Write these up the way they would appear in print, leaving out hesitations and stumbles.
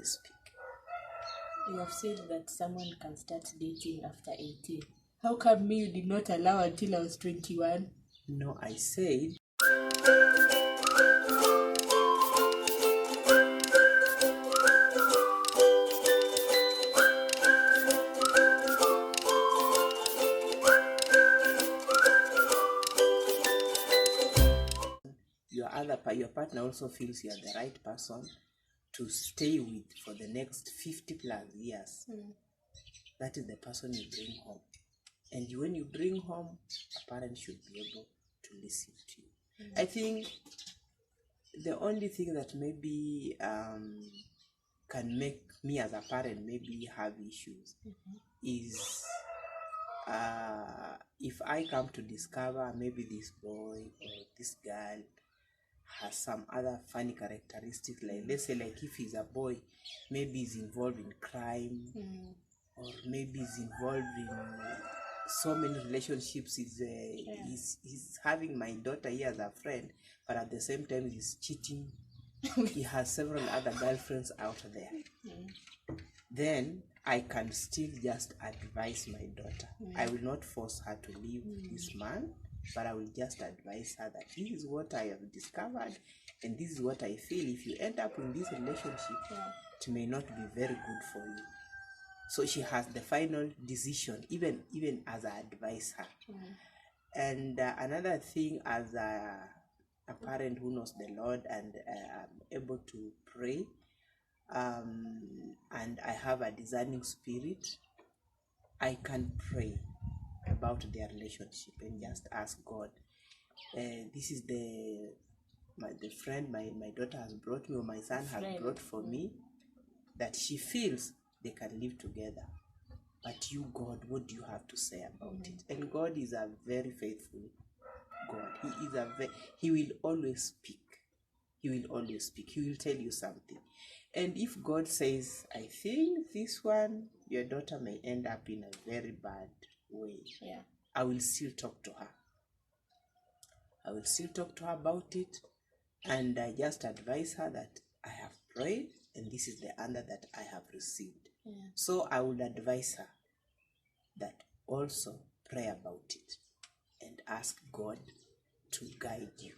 always speak. You have said that someone can start dating after 18. How come me you did not allow until I was 21? No, I said your partner also feels you are the right person to stay with for the next 50 plus years. That is the person you bring home. And when you bring home, a parent should be able to listen to you. I think the only thing that maybe can make me as a parent maybe have issues is if I come to discover maybe this boy or this girl has some other funny characteristics, like let's say like if he's a boy, maybe he's involved in crime, or maybe he's involved in so many relationships. He's having my daughter here as a friend, but at the same time he's cheating. He has several other girlfriends out there. Then I can still just advise my daughter. I will not force her to leave this man, but I will just advise her that this is what I have discovered and this is what I feel. If you end up in this relationship, it may not be very good for you. So she has the final decision, even as I advise her. And another thing, as a parent who knows the Lord and I'm able to pray, and I have a discerning spirit, I can pray about their relationship and just ask God, this is the friend my daughter has brought me, or my son has brought for me, that she feels they can live together. But you, God, what do you have to say about it? And God is a very faithful God. He will always speak. He will always speak. He will tell you something. And if God says, I think this one, your daughter may end up in a very bad way, I will still talk to her. I will still talk to her about it, and I just advise her that I have prayed and this is the answer that I have received. So I would advise her that also pray about it and ask God to guide you.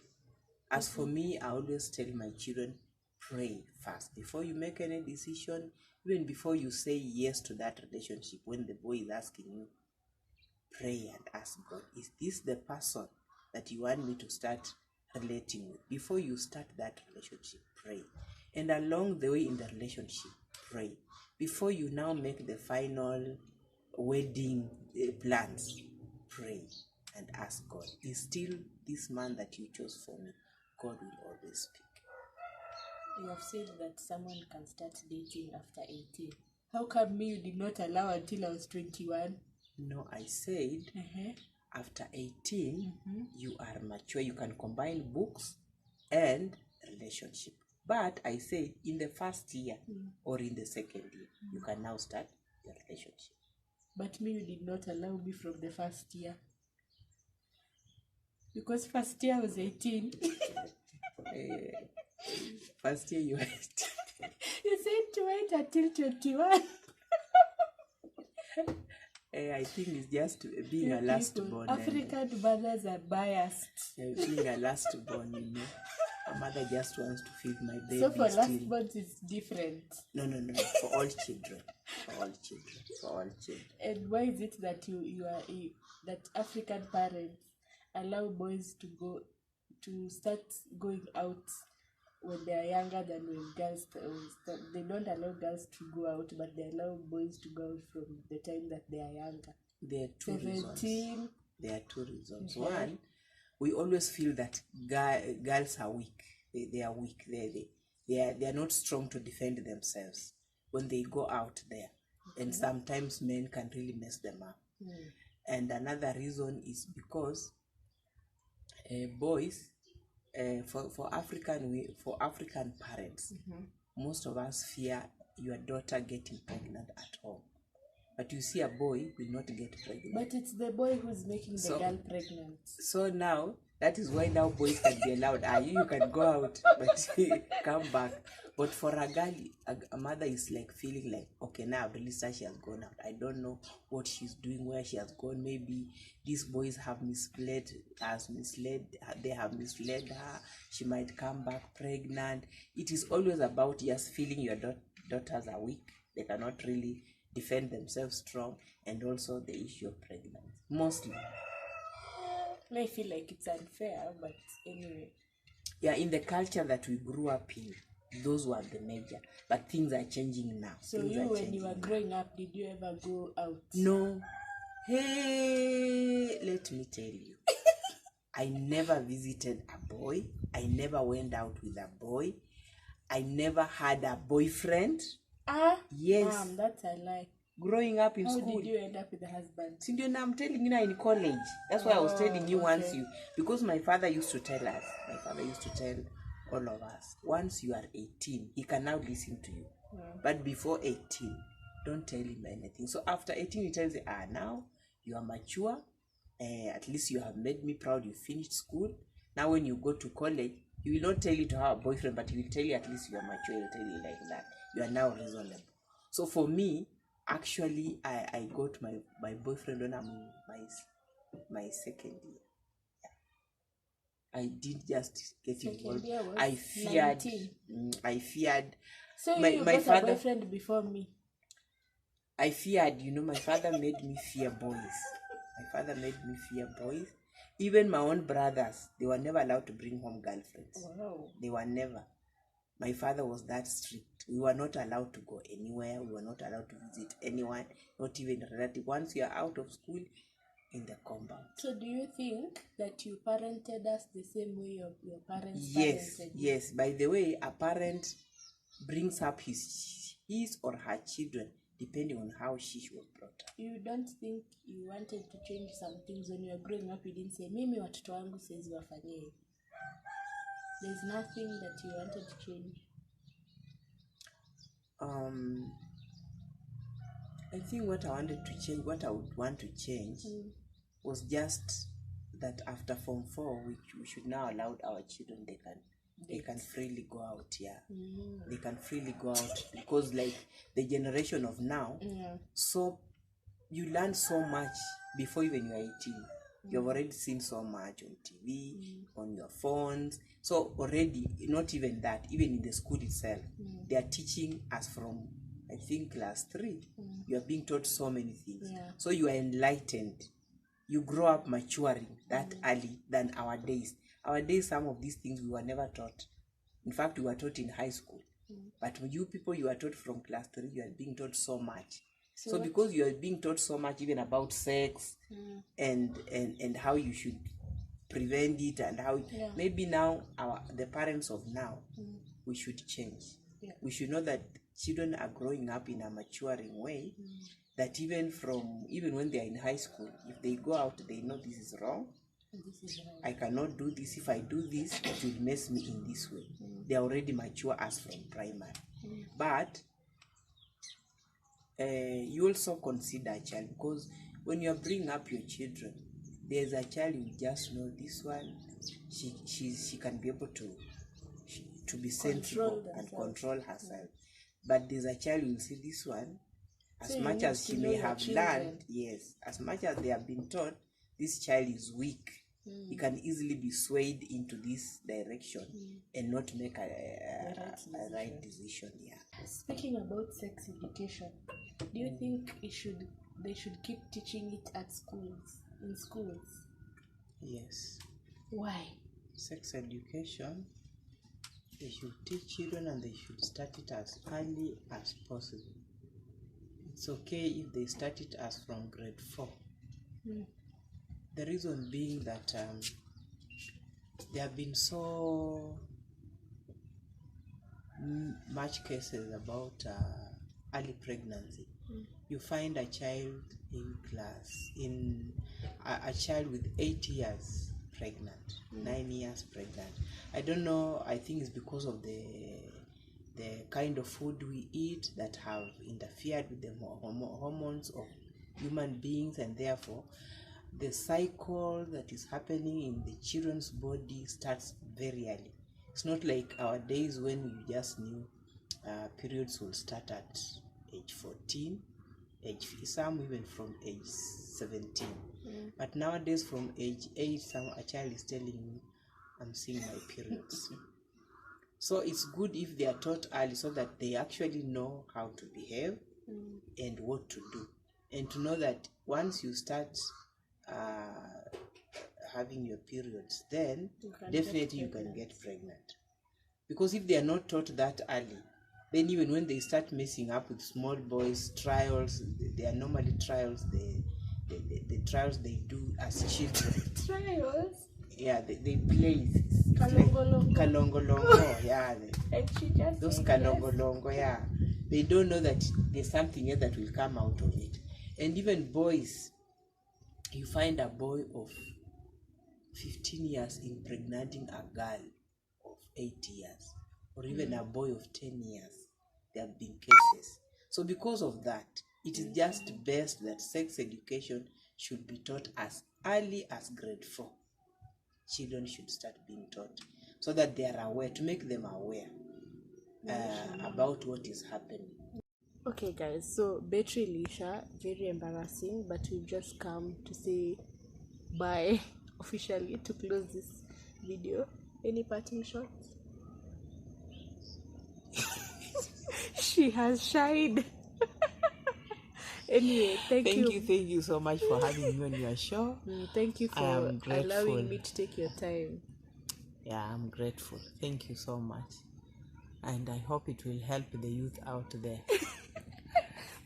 As for me, I always tell my children, pray first before you make any decision, even before you say yes to that relationship. When the boy is asking you, pray and ask God, is this the person that you want me to start relating with? Before you start that relationship, pray. And along the way in the relationship, pray. Before you now make the final wedding plans, pray and ask God, is still this man that you chose for me? God will always speak. You have said that someone can start dating after 18. How come me you did not allow until I was 21? No, I said after 18, you are mature. You can combine books and relationship. But I said in the first year or in the second year, you can now start your relationship. But me, you did not allow me from the first year. Because first year I was 18. First year you were 18. You said to wait until 21. I think it's just being a last born. African mothers are biased. Being a last born, you know. A mother just wants to feed my baby. So for last born it's different. No. For all children. For all children. And why is it that that African parents allow boys to start going out when they are younger than when girls start? They don't allow girls to go out, but they allow boys to go out from the time that they are younger. There are two 17. reasons. There are two reasons. One, we always feel that girls are weak. They are weak. They are not strong to defend themselves when they go out there. And sometimes men can really mess them up. And another reason is because boys, for African parents, most of us fear your daughter getting pregnant at home. but you see a boy will not get pregnant. But it's the boy who's making the So- girl pregnant. So now that is why now boys can be allowed. You can go out, but come back. But for a girl, a mother is like feeling like, okay, now I've released her, she has gone out. I don't know what she's doing, where she has gone. Maybe these boys have they have misled her. She might come back pregnant. It is always about just feeling your daughters are weak. They cannot really defend themselves strong, and also the issue of pregnancy. Mostly. I feel like it's unfair, but anyway. Yeah, in the culture that we grew up in, those were the major. But things are changing now. So Things you, are when changing you were now. growing up, did you ever go out? No. Hey, let me tell you. I never visited a boy. I never went out with a boy. I never had a boyfriend. Yes. Mom, that's a lie. Growing up in How school. did you end up with a husband? Sindio, now I'm telling you now in college. That's why I was telling you once okay. because my father used to tell us, all of us, once you are 18, he can now listen to you. But before 18, don't tell him anything. So after 18, he tells you, now you are mature. At least you have made me proud. You finished school. Now when you go to college, he will not tell you to have a boyfriend, but he will tell you at least you are mature. He will tell you like that. You are now reasonable. So for me, actually, I got my boyfriend when I'm in my second year. Yeah. I did just get involved. Year was I feared. 19. So my you got father, a boyfriend before me? I feared. My father made me fear boys. Even my own brothers, they were never allowed to bring home girlfriends. Wow. They were never. My father was that strict. We were not allowed to go anywhere. We were not allowed to visit anyone, not even a relative. Once you are out of school, in the compound. So do you think that you parented us the same way your parents parented you? Yes. By the way, a parent brings up his or her children depending on how she was brought up. You don't think you wanted to change some things when you were growing up? You didn't say, mimi watoto wangu siwezi wafanyia hivi. There's nothing that you wanted to change? I think what I wanted to change, what I would want to change was just that after Form 4, we should now allow our children, they can freely go out. They can freely go out because like the generation of now, so you learn so much before even you are 18. You've already seen so much on TV, on your phones. So already, not even that, even in the school itself, they are teaching us from, I think, class 3. You are being taught so many things. So you are enlightened. You grow up maturing that early than our days. Our days, some of these things we were never taught. In fact, we were taught in high school. But you people, you are taught from class 3, you are being taught so much. So because you are being taught so much even about sex and how you should prevent it and how maybe now the parents of now, we should change. We should know that children are growing up in a maturing way, that even when they are in high school, if they go out, they know this is wrong. I cannot do this. If I do this, it will mess me in this way. They are already mature as from primary. But you also consider a child, because when you are bringing up your children, there's a child you just know this one, she can be able to be sensible and control herself. But there's a child you will see this one, as So much as she may have learned, as much as they have been taught, this child is weak. He can easily be swayed into this direction and not make a right decision. Speaking about sex education, do you think they should keep teaching it at schools, in schools? Yes. Why? Sex education, they should teach children and they should start it as early as possible. It's okay if they start it as from grade 4. The reason being that there have been so much cases about early pregnancy. You find a child in class, a child with 8 years pregnant, 9 years pregnant. I don't know, I think it's because of the the kind of food we eat that have interfered with the hormones of human beings, and therefore the cycle that is happening in the children's body starts very early. It's not like our days when we just knew periods will start at age 14, some even from age 17. But nowadays from age 8, a child is telling me, I'm seeing my periods. So it's good if they are taught early so that they actually know how to behave and what to do. And to know that once you start having your periods, then definitely you can get pregnant. Because if they are not taught that early, then even when they start messing up with small boys, trials, they are normally trials, the trials they do as children. Trials? Yeah, they play kalongolongo, yeah. Those kalongolongo, yeah. They don't know that there's something else that will come out of it. And even boys, you find a boy of 15 years impregnating a girl of 8 years, or even a boy of 10 years. There have been cases. So because of that, it is just best that sex education should be taught as early as grade 4. Children should start being taught so that they are aware, to make them aware about what is happening. Okay guys, so Betri Lisha, very embarrassing, but we've just come to say bye officially to close this video. Any parting shots? She has shied. Anyway, thank you so much for having me on your show. Thank you for allowing me to take your time. Yeah, I'm grateful. Thank you so much. And I hope it will help the youth out there.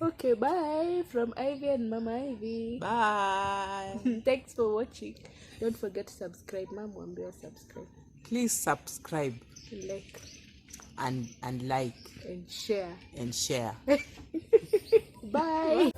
Okay, bye from Ivy and Mama Ivy. Bye. Thanks for watching. Don't forget to subscribe. Mom, Wambia, subscribe. Please subscribe. Like. And like. And share. And share. Bye.